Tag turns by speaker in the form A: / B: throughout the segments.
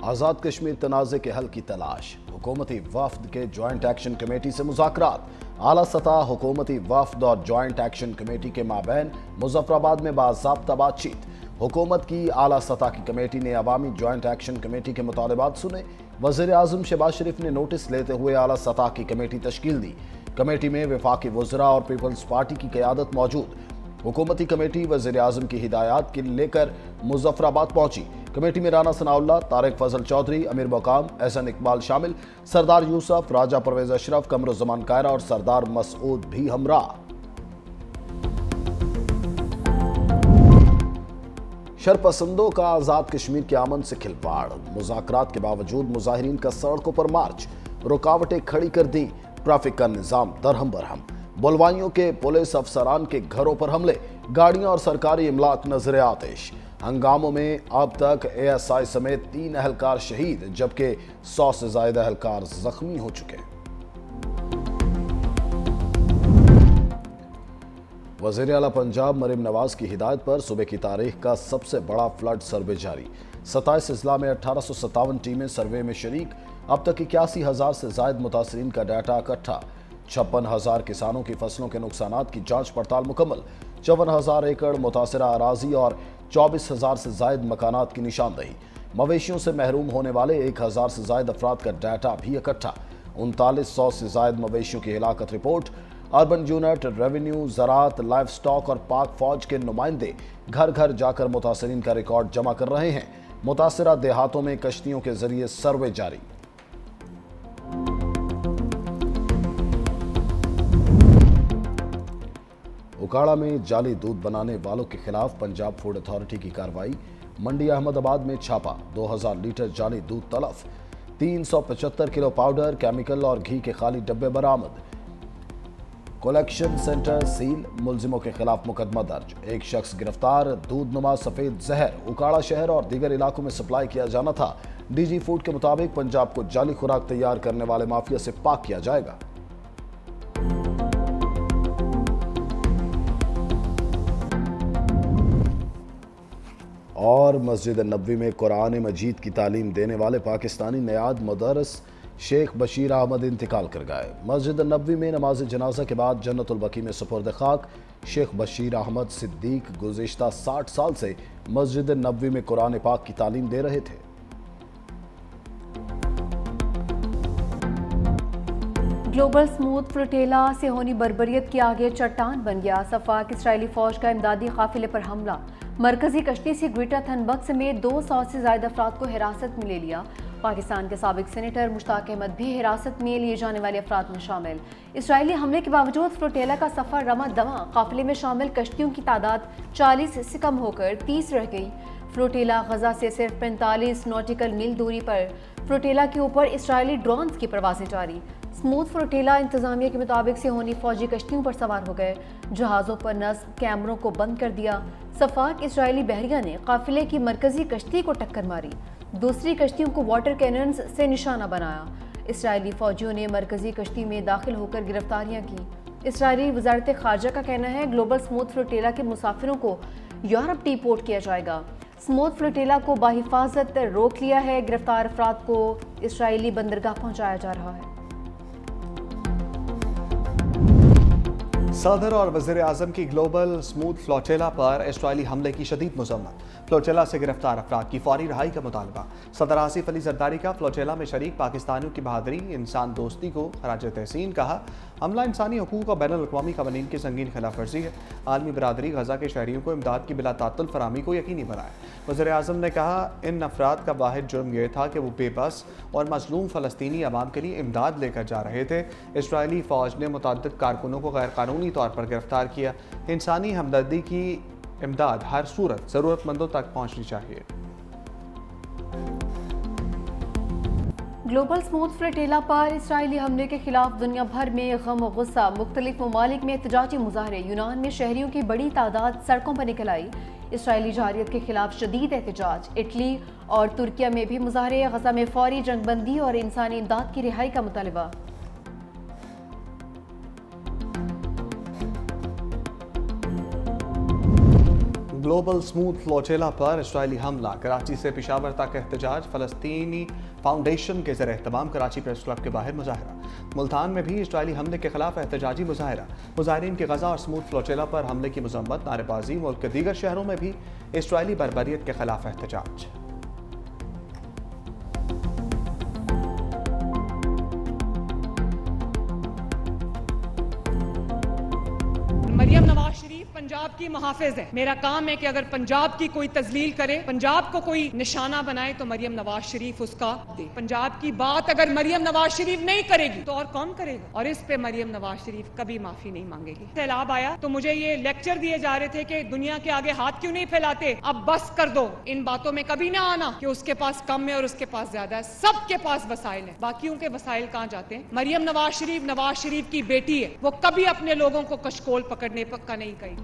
A: आज़ाद कश्मीर तनाज़े के हल की तलाश, हुकूमती वफ़द के जॉइंट एक्शन कमेटी से मुज़ाकरात। आला सतह हुकूमती वफ़द और जॉइंट एक्शन कमेटी के माबैन मुज़फ़्फ़राबाद में बाज़ाब्ता बातचीत। हुकूमत की आला सतह की कमेटी ने अवामी जॉइंट एक्शन कमेटी के मुतालबात सुने। वज़ीर आज़म शहबाज शरीफ ने नोटिस लेते हुए आला सतह की कमेटी तश्कील दी। कमेटी में वफाकी वज़रा और पीपल्स पार्टी की क़यादत मौजूद। हुकूमती कमेटी वज़ीर आज़म की हिदायत के लेकर मुज़फ़्फ़राबाद पहुंची। कमेटी में राना सनाउल्लाह, तारिक फजल चौधरी, अमीर मकाम, एहसन इकबाल शामिल, सरदार यूसुफ, राजा परवेज अशरफ, कमरुज़्ज़मान कायरा और सरदार मसूद भी हमरा। शरपसंदों का आज़ाद कश्मीर के अमन से खिलवाड़, मुज़ाकरात के बावजूद मुजाहिरीन का सड़कों पर मार्च, रुकावटें खड़ी कर दी, ट्रैफिक का निज़ाम दरहम बरहम। बुलवाइयों के पुलिस अफसरान के घरों पर हमले, गाड़ियां और सरकारी इमलाक नजर आतिश। हंगामों में अब तक ASI समेत 3 अहलकार शहीद, जबकि 100 से ज्यादा अहलकार जख्मी हो चुके। वज़ीर आला पंजाब मरीम नवाज की हिदायत पर सुबह की तारीख का सबसे बड़ा फ्लड सर्वे जारी। 27 अजला में 1857 टीमें सर्वे में शरीक। अब तक 81,000 से जायद मुतासरीन का डाटा इकट्ठा। 56,000 किसानों की फसलों के नुकसानात की जांच पड़ताल मुकम्मल। 54,000 एकड़ मुतासरा अराजी और 24,000 से जायद मकानात की निशानदही। मवेशियों से महरूम होने वाले 1,000 से जायद अफराद का डाटा भी इकट्ठा। 3900 से जायद मवेशियों की हिलाकत रिपोर्ट। अर्बन यूनिट, रेवेन्यू, ज़राअत, लाइफ स्टॉक और पाक फौज के नुमाइंदे घर घर जाकर मुतासरीन का रिकॉर्ड जमा कर रहे हैं। मुतासरा देहातों में कश्तियों के जरिए सर्वे जारी। उकाड़ा में जाली दूध बनाने वालों के खिलाफ पंजाब फूड अथॉरिटी की कार्रवाई। मंडी अहमदाबाद में छापा, 2000 लीटर जाली दूध तलफ। 375 किलो पाउडर, केमिकल और घी के खाली डब्बे बरामद। कलेक्शन सेंटर सील, मुलजिमों के खिलाफ मुकदमा दर्ज। एक शख्स गिरफ्तार। दूध नुमा सफेद जहर उकाड़ा शहर और दीगर इलाकों में सप्लाई किया जाना था। DG फूड के मुताबिक पंजाब को जाली खुराक तैयार करने वाले माफिया से पाक किया जाएगा। और मस्जिद नबवी में कुरान मजीद की तालीम देने वाले पाकिस्तानी नयाद मुदर्रिस शेख बशीर अहमद इंतकाल कर गए। मस्जिद नबवी में नमाज जनाजा के बाद जन्नतुल बकी में सुपुर्द खाक। शेख बशीर अहमद सिद्दीक गुज़िश्ता 60 साल से मस्जिद नबवी में कुरान पाक की तालीम दे रहे थे।
B: ग्लोबल स्मूथ फ्लोटेला सिहोनी बर्बरियत के आगे चट्टान बन गया। सफाक इसराइली फौज का इमदादी काफिले पर हमला। मरकजी कश्ती से ग्रेटर थनबक समेत 200 से ज्यादा अफराद को हिरासत में ले लिया। पाकिस्तान के साबिक सेनेटर मुश्ताक अहमद भी हिरासत में लिए जाने वाले अफराद में शामिल। इसराइली हमले के बावजूद फ्लोटेला का सफर रमा दमा। काफिले में शामिल कश्तियों की तादाद 40 से कम होकर 30 रह गई। फ्लोटेला गजा से सिर्फ 45 नॉटिकल मील दूरी पर। फ्लोटेला के ऊपर इसराइली ड्रोन्स की परवाजें जारी। स्मूथ फ्लोटेला इंतजामिया के मुताबिक सिहोनी फौजी कश्तियों पर सवार हो गए। जहाज़ों पर नस्ब कैमरों को बंद कर दिया। सफाक इसराइली बहरिया ने काफिले की मरकजी कश्ती को टक्कर मारी। दूसरी कश्तियों को वाटर कैनन्स से निशाना बनाया। इसराइली फौजियों ने मरकजी कश्ती में दाखिल होकर गिरफ्तारियां की। इसराइली वजारत खारजा का कहना है ग्लोबल स्मूथ फ्लोटेला के मुसाफिरों को यूरोप डिपोर्ट किया जाएगा। स्मूथ फ्लोटेला को बाहिफाजत रोक लिया है। गिरफ्तार अफराद को इसराइली बंदरगाह पहुंचाया जा रहा है।
C: सदर और वज़ीर आज़म की ग्लोबल स्मूथ फ्लोटेला पर इसराइली हमले की शदीद मज़म्मत। फ्लोटेला से गिरफ्तार अफराद की फौरी रहाई का मुतालबा। सदर आसिफ अली जरदारी का फ्लोटेला में शरीक पाकिस्तानियों की बहादुरी, इंसान दोस्ती को खराज तहसीन कहा। हमला इंसानी हकूक़ और बैनुल अक़वामी क़वानीन की संगीन खिलाफ वर्जी है। आलमी बरादरी गजा के शहरियों को इमदाद की बिला तातुल फराहमी को यकीनी बनाए। वज़ीर आज़म ने कहा, इन अफराद का वाहिद जुर्म यह था कि वो बेबस और मजलूम फ़लस्तीनी अवाम के लिए इमदाद लेकर जा रहे थे। इसराइली फ़ौज ने मुतअद्दिद कारकुनों को गैर कानूनी तौर पर गिरफ्तार किया। इंसानी हमदर्दी की इमदाद हर सूरत ज़रूरतमंदों तक पहुँचनी चाहिए।
B: ग्लोबल स्मूथ फ्लोटेला पर इसराइली हमले के खिलाफ दुनिया भर में गम और गुस्सा। मुख्तलिफ ममालिक में एहतजाजी मुजाहरे। यूनान में शहरियों की बड़ी तादाद सड़कों पर निकल आई। इसराइली जारियत के खिलाफ शदीद एहतजाज। इटली और तुर्किया में भी मुजाहरे। गजा में फौरी जंगबंदी और इंसानी इमदाद की रिहाई का मुतालबा।
C: ग्लोबल स्मूथ फ्लोचेला पर इसराइली हमला, कराची से पेशावर तक एहतजाज, फलस्तीनी फाउंडेशन के ज़रिए तमाम कराची प्रेस क्लब के बाहर मुजाहरा। मुल्तान में भी इसराइली हमले के खिलाफ एहतजाजी मुजाहरा। मुजाहरीन की गजा और स्मूथ फ्लोचेला पर हमले की मजम्मत, नारेबाजी। मुल्क के दीगर शहरों में भी इसराइली बर्बरियत के खिलाफ एहतजाज।
D: मरियम नवाज शरीफ पंजाब की मुहाफिज है। मेरा काम है कि अगर पंजाब की कोई तजलील करे, पंजाब को कोई निशाना बनाए, तो मरियम नवाज शरीफ उसका दे। पंजाब की बात अगर मरियम नवाज शरीफ नहीं करेगी तो और कौन करेगा? और इस पे मरियम नवाज शरीफ कभी माफी नहीं मांगेगी। सैलाब आया तो मुझे ये लेक्चर दिए जा रहे थे कि दुनिया के आगे हाथ क्यों नहीं फैलाते, अब बस कर दो। इन बातों में कभी ना आना कि उसके पास कम है और उसके पास ज्यादा है। सबके पास वसाइल है, बाकियों के वसाइल कहाँ जाते हैं? मरियम नवाज शरीफ की बेटी है, वो कभी अपने लोगों को कशकोल पकड़ने का नहीं कही।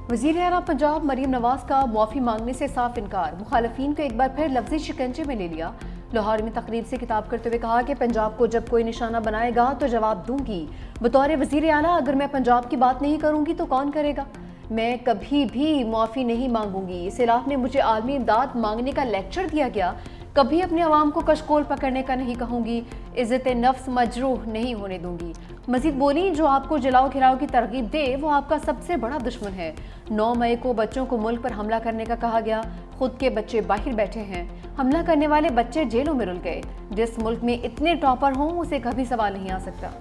B: वज़ीर आला पंजाब मरीम नवाज का मुआफ़ी मांगने से साफ इनकार, मुखालफीन को एक बार फिर लफ्ज़ी शिकंजे में ले लिया। लाहौर में तकरीब से खिताब करते हुए कहा कि पंजाब को जब कोई निशाना बनाएगा तो जवाब दूंगी। बतौर वज़ीर आला अगर मैं पंजाब की बात नहीं करूंगी तो कौन करेगा? मैं कभी भी मुआफ़ी नहीं मांगूंगी। सैलाब ने मुझे आलमी इमदाद मांगने का लेक्चर दिया गया, कभी अपने अवाम को कशकोल पकड़ने का नहीं कहूँगी, इज़्ज़त नफ्स मजरूह नहीं होने दूंगी। मजीद बोली, जो आपको जलाओ घिराओ की तरगीब दे वो आपका सबसे बड़ा दुश्मन है। 9 मई को बच्चों को मुल्क पर हमला करने का कहा गया, खुद के बच्चे बाहर बैठे हैं, हमला करने वाले बच्चे जेलों में रुल गए। जिस मुल्क में इतने टॉपर हों उसे कभी सवाल नहीं आ सकता।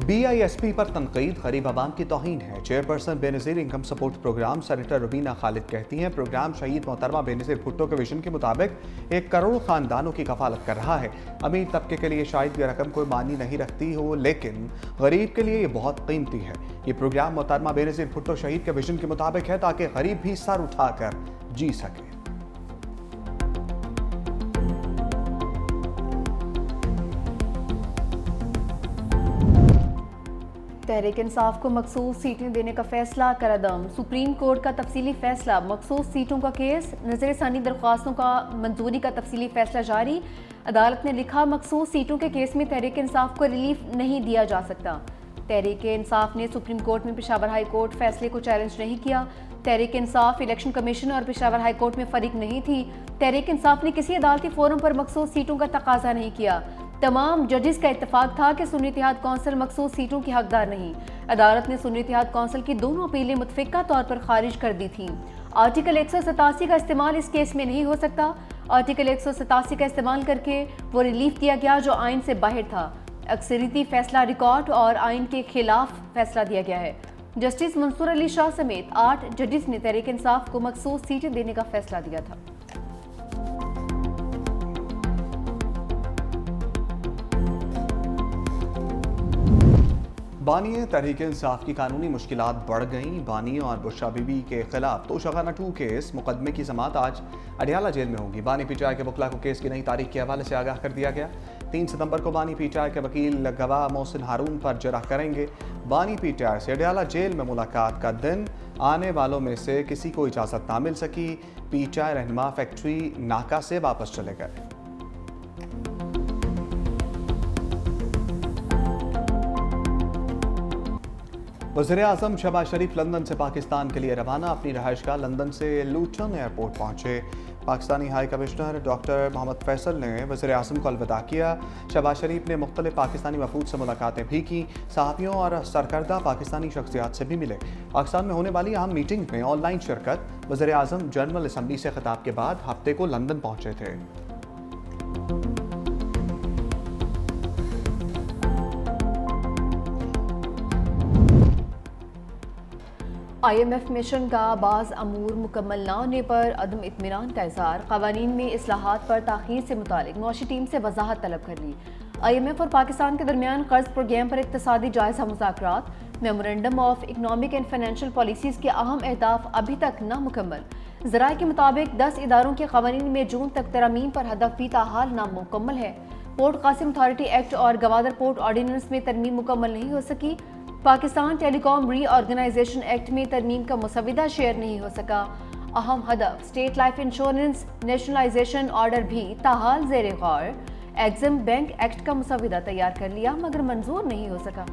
C: BISP पर तनकीद गरीब आवाम की तौहीन है। Chairperson Benazir income support program senator Rubina Khalid कहती हैं, प्रोग्राम शहीद मोहतरमा बेनज़ीर भुट्टो के विजन के मुताबिक 1 करोड़ ख़ानदानों की कफालत कर रहा है। अमीर तबके के लिए शायद ये रकम कोई मानी नहीं रखती हो, लेकिन गरीब के लिए ये बहुत कीमती है। ये प्रोग्राम मोहतरमा बेनज़ीर भुट्टो शहीद के विजन के मुताबिक है ताकि गरीब भी सर उठाकर जी सके।
B: तहरीक इंसाफ को मखसूस सीटें देने का फैसला करदम। सुप्रीम कोर्ट का तफसीली फैसला, मखसूस सीटों का केस, नजर सानी दरख्वास्तों का मंजूरी का तफसीली फैसला जारी। अदालत ने लिखा, मखसूस सीटों के केस में तहरीक इंसाफ को रिलीफ नहीं दिया जा सकता। तहरीक इंसाफ ने सुप्रीम कोर्ट में पेशावर हाई कोर्ट फैसले को चैलेंज नहीं किया। तहरीक इंसाफ इलेक्शन कमीशन और पेशावर हाई कोर्ट में फरीक नहीं थी। तहरीक इंसाफ ने किसी अदालती फोरम पर मखसूस सीटों का तकाजा नहीं किया। तमाम जजेस का इत्तेफाक था कि सुन्नी इत्तेहाद कौंसिल मखसूस सीटों की हकदार नहीं। अदालत ने सुन्नी इत्तेहाद कौंसिल की दोनों अपीलें मुतफ़िक़ा तौर पर खारिज कर दी थीं। आर्टिकल 187 का इस्तेमाल इस केस में नहीं हो सकता। आर्टिकल 187 का इस्तेमाल करके वो रिलीफ दिया गया जो आइन से बाहर था। अक्सरियती फैसला रिकॉर्ड और आइन के खिलाफ फैसला दिया गया है। जस्टिस मंसूर अली शाह समेत 8 जजेस ने तहरीक इंसाफ को मखसूस सीटें देने का फैसला दिया था।
C: बानी तहरीक इंसाफ की कानूनी मुश्किलात बढ़ गईं। बानी और बुशरा बीबी के खिलाफ तोशाखाना 2 केस मुकदमे की समाअत आज अडियाला जेल में होगी। बानी पीटीआई के वकला को केस की नई तारीख के हवाले से आगाह कर दिया गया। 3 सितंबर को बानी पीटीआई के वकील गवाह मोहसिन हारून पर जरा करेंगे। बानी पीटीआई से अडियाला जेल में मुलाकात का दिन, आने वालों में से किसी को इजाज़त ना मिल सकी। पीटीआई रहनुमा फैक्ट्री नाका से वापस चले गए। वज़ीर-ए-आज़म शहबाज शरीफ लंदन से पाकिस्तान के लिए रवाना। अपनी रहायशगाह लंदन से लूटन एयरपोर्ट पहुंचे। Pakistani high commissioner doctor Mohammad Faisal ने वज़ीर-ए-आज़म को अलविदा किया। शहबाज शरीफ ने मुख्तलिफ पाकिस्तानी वफूद से मुलाकातें भी की। सहाफ़ियों और सरकर्दा पाकिस्तानी शख्सियात से भी मिले। पाकिस्तान में होने वाली अहम मीटिंग में ऑनलाइन शिरकत। वज़ीर-ए-आज़म जनरल असम्बली से खिताब के बाद हफ्ते को लंदन पहुंचे थे।
B: IMF मिशन का बाज़ अमूर मुकम्मल न होने पर अदम इत्मीनान का इज़हार। क़वानीन में इस्लाहात पर ताख़ीर से मुतालिक मौशी टीम से वज़ाहत तलब कर ली। IMF और पाकिस्तान के दरमियान कर्ज प्रोग्राम पर इक़्तिसादी जायज़ा मुज़ाकरात। Memorandum of economic and financial policies के अहम अहदाफ अभी तक नामुकम्मल। ज़राए के मुताबिक 10 इदारों के क़वानीन में जून तक तरमीम पर हदफ भी ताहाल नामुकम्मल है। पोर्ट कासिम अथॉरिटी एक्ट और गवादर पोर्ट ऑर्डिनेंस में तरमीम मुकम्मल नहीं हो सकी। पाकिस्तान टेलीकॉम रीऑर्गेनाइजेशन एक्ट में तरमीम का मुसविदा शेयर नहीं हो सका। अहम हदफ state life insurance nationalisation order भी ताहाल ज़ेर गौर। ایگزم بینک ایکٹ کا مسودہ تیار کر لیا مگر منظور نہیں ہو سکا۔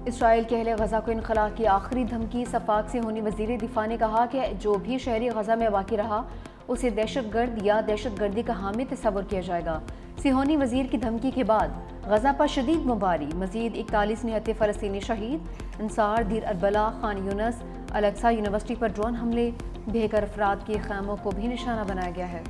B: اسرائیل کے اہل غزہ کو انخلاء کی آخری دھمکی۔ صفاق صہیونی وزیر دفاع نے کہا کہ جو بھی شہری غزہ میں باقی رہا اسے دہشت گرد یا دہشت گردی کا حامی تصور کیا جائے گا۔ صہیونی وزیر کی دھمکی کے بعد غزہ پر شدید بمباری، مزید 41 نہتے فلسطینی شہید۔ انصار، دیر اربلا، خان یونس، الاقصی یونیورسٹی پر ڈرون حملے، بے گھر افراد کے خیموں کو بھی نشانہ بنایا گیا ہے۔